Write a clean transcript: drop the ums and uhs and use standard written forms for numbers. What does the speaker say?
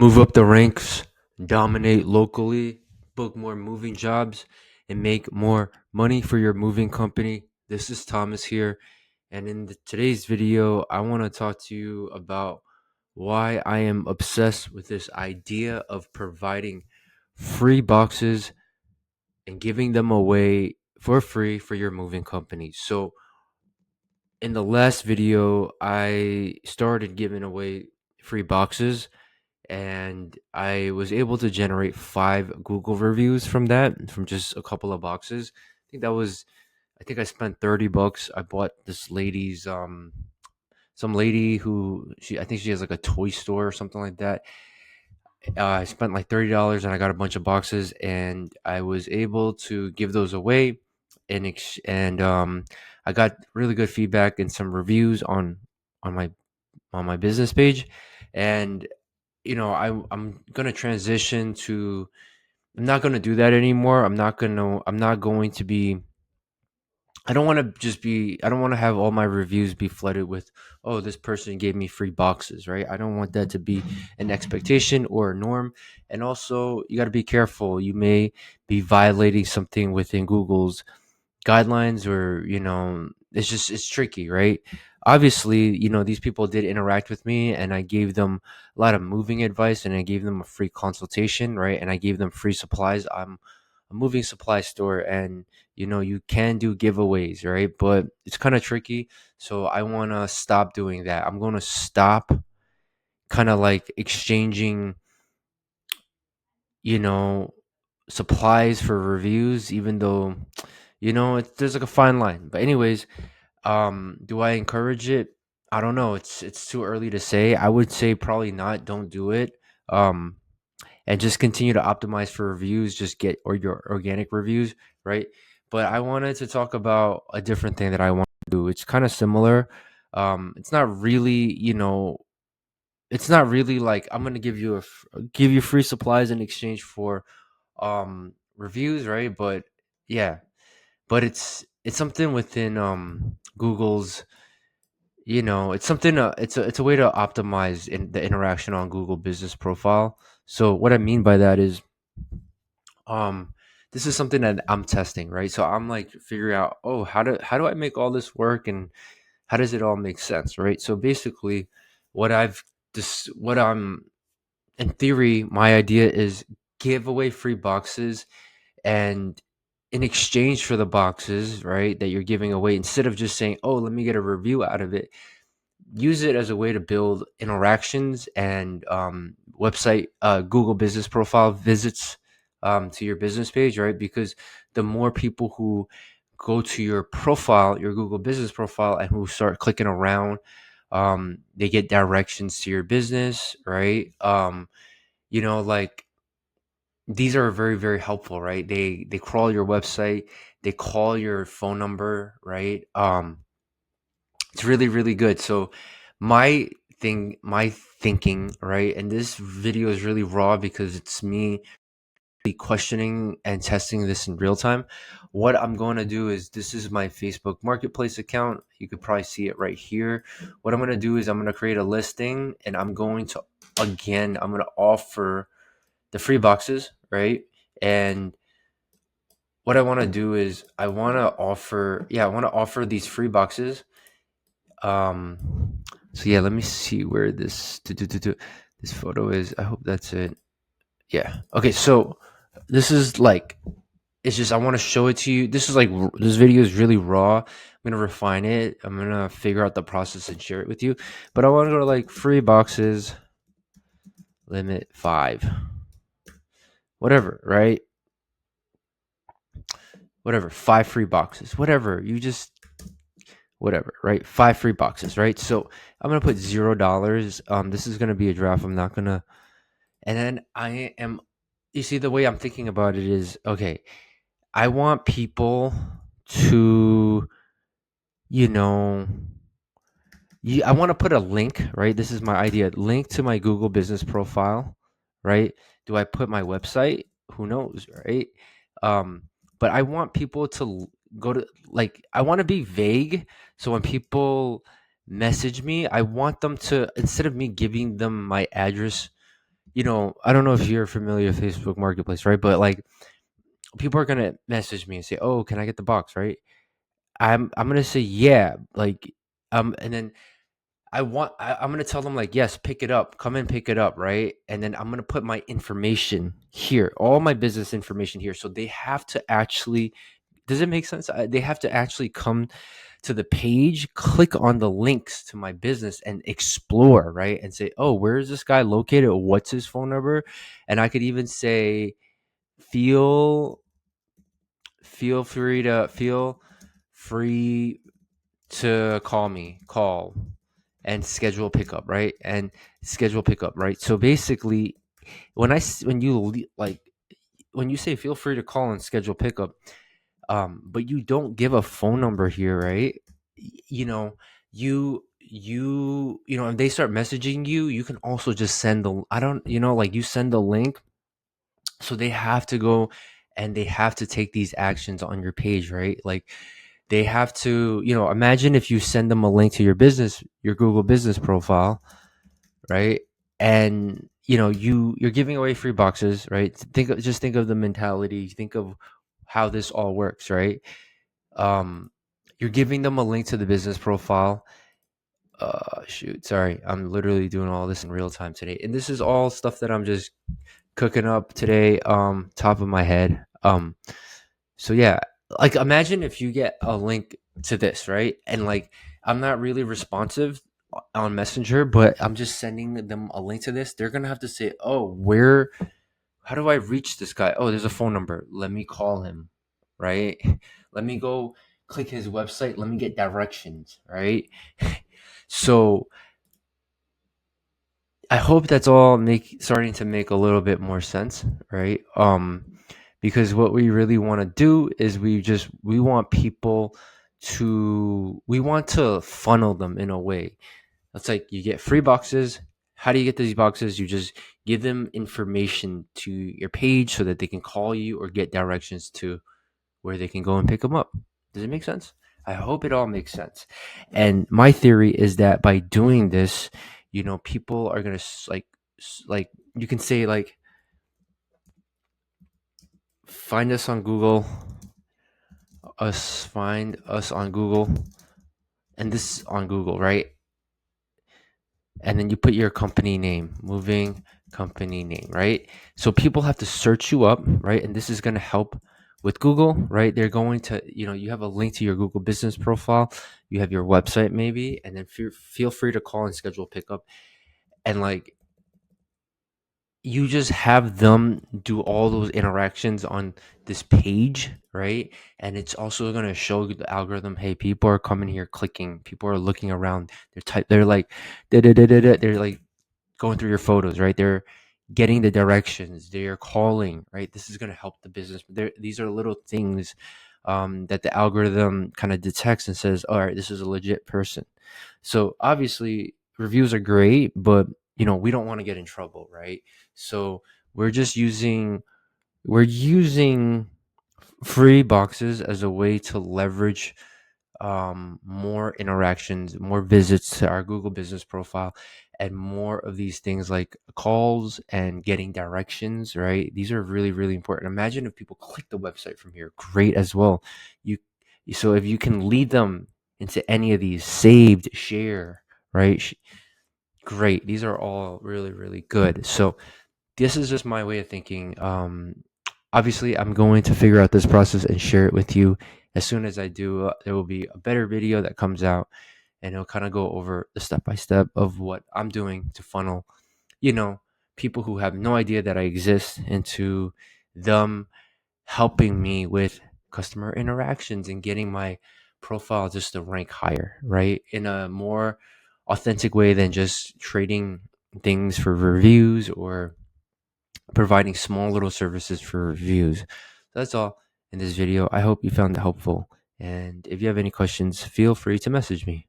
Move up the ranks, dominate locally, book more moving jobs, and make more money for your moving company. This is Thomas here, and in today's video, I want to talk to you about why I am obsessed with this idea of providing free boxes and giving them away for free for your moving company. So, in the last video, I started giving away free boxes and I was able to generate 5 Google reviews from that, from just a couple of boxes. I think I spent $30. I bought this lady's some lady who I think she has like a toy store or something like that. I spent like $30 and I got a bunch of boxes and I was able to give those away and I got really good feedback and some reviews on my on my business page. And I'm gonna transition to. I'm not gonna do that anymore. I'm not going to be. I don't want to just be. I don't want to have all my reviews be flooded with, "Oh, this person gave me free boxes," right? I don't want that to be an expectation or a norm. And also, you got to be careful. You may be violating something within Google's guidelines, or it's tricky, right? Obviously, these people did interact with me and I gave them a lot of moving advice and I gave them a free consultation, right? And I gave them free supplies. I'm a moving supply store, and you can do giveaways, right? But it's kind of tricky, so I want to stop doing that. I'm going to stop kind of like exchanging, you know supplies for reviews, even though there's like a fine line. But anyways, do I encourage it? I don't know. It's too early to say. I would say probably not. Don't do it. Um, and just continue to optimize for reviews. Just get or your organic reviews, right? But I wanted to talk about a different thing that I want to do. It's kind of similar. It's not really, it's not really like I'm gonna give you free supplies in exchange for reviews, right? But yeah, but it's something within Google's, it's something, it's a way to optimize in the interaction on Google Business Profile. So what I mean by that is, um this is something that I'm testing, right? So I'm like figuring out, oh, how do I make all this work, and how does it all make sense, right? So basically, what I've what I'm in theory, my idea is give away free boxes, and in exchange for the boxes, right, that you're giving away, instead of just saying, "Oh, let me get a review out of it," use it as a way to build interactions and website, Google Business Profile visits to your business page, right? Because the more people who go to your profile, your Google Business Profile, and who start clicking around, they get directions to your business, right? Like, these are very, very helpful, right? They crawl your website, they call your phone number, right? It's really, really good. So my thinking, right, and this video is really raw because it's me questioning and testing this in real time. What I'm going to do is, this is my Facebook Marketplace account. You could probably see it right here. What I'm going to do is I'm going to create a listing, and I'm going to offer the free boxes, right? And what I want to do is I want to offer these free boxes. So yeah, let me see where this photo is. I hope that's it. Yeah. Okay, so this is like, it's just, I want to show it to you. This is like this video is really raw. I'm gonna refine it. I'm gonna figure out the process and share it with you. But I want to go to like free boxes, limit 5, whatever, right? Whatever, 5 free boxes, whatever. You just whatever, right? 5 free boxes, right? So I'm gonna put $0. This is gonna be a draft. I'm not gonna, and then I am. You see, the way I'm thinking about it is, okay, I want people to, you know, I want to put a link, right? This is my idea. Link to my Google Business Profile, right? Do I put my website? Who knows, right? Um, but I want people to go to, like, I want to be vague. So when people message me, I want them to, instead of me giving them my address, I don't know if you're familiar with Facebook Marketplace, right? But like people are gonna message me and say, "Oh, can I get the box?" Right? I'm gonna say yeah, like and then I'm gonna tell them like, yes, pick it up, come and pick it up, right? And then I'm gonna put my information here, all my business information here, so they have to actually. Does it make sense? They have to actually come to the page, click on the links to my business, and explore, right? And say, oh, where is this guy located? What's his phone number? And I could even say, feel feel free to call and schedule pickup, right? And schedule pickup, right? So basically, when you like when you say feel free to call and schedule pickup, but you don't give a phone number here, right? You know, if they start messaging you, you can also just send the I don't like you send the link, so they have to go and they have to take these actions on your page, right? Like they have to, imagine if you send them a link to your Google business profile, right? And you're giving away free boxes, right? Think of the mentality, think of how this all works, right? um you're giving them a link to the business profile. Shoot, sorry, I'm literally doing all this in real time today, and this is all stuff that I'm just cooking up today, top of my head. So yeah, like imagine if you get a link to this, right? And like I'm not really responsive on Messenger, but I'm just sending them a link to this. They're gonna have to say, oh, how do I reach this guy? Oh, there's a phone number. Let me call him, right? Let me go click his website. Let me get directions, right? So I hope that's all starting to make a little bit more sense, right? Because what we really want to do is we want people we want to funnel them in a way. It's like you get free boxes. How do you get these boxes? You just give them information to your page so that they can call you or get directions to where they can go and pick them up. Does it make sense? I hope it all makes sense. And my theory is that by doing this, people are gonna like you can say like find us on Google, find us on Google, and this is on Google, right? And then you put your company name, moving company name, right? So people have to search you up, right? And this is going to help with Google, right? They're going to, you have a link to your Google business profile, you have your website maybe, and then feel free to call and schedule pickup. And like you just have them do all those interactions on this page, right? And it's also going to show the algorithm, hey, people are coming here clicking, people are looking around, they're like they're like going through your photos, right? They're getting the directions, they're calling, right? This is going to help the business. These are little things that the algorithm kind of detects and says, all right, this is a legit person. So obviously reviews are great, but we don't want to get in trouble, right? So we're just using free boxes as a way to leverage more interactions, more visits to our Google business profile, and more of these things like calls and getting directions, right? These are really, really important. Imagine if people click the website from here, great as well. You So if you can lead them into any of these, saved, share, right? Great. These are all really, really good. So this is just my way of thinking. Obviously, I'm going to figure out this process and share it with you. As soon as I do, there will be a better video that comes out, and it'll kind of go over the step by step of what I'm doing to funnel, you know, people who have no idea that I exist into them helping me with customer interactions and getting my profile just to rank higher, right? In a more authentic way than just trading things for reviews or providing small little services for reviews. So that's all in this video. I hope you found it helpful. And if you have any questions, feel free to message me.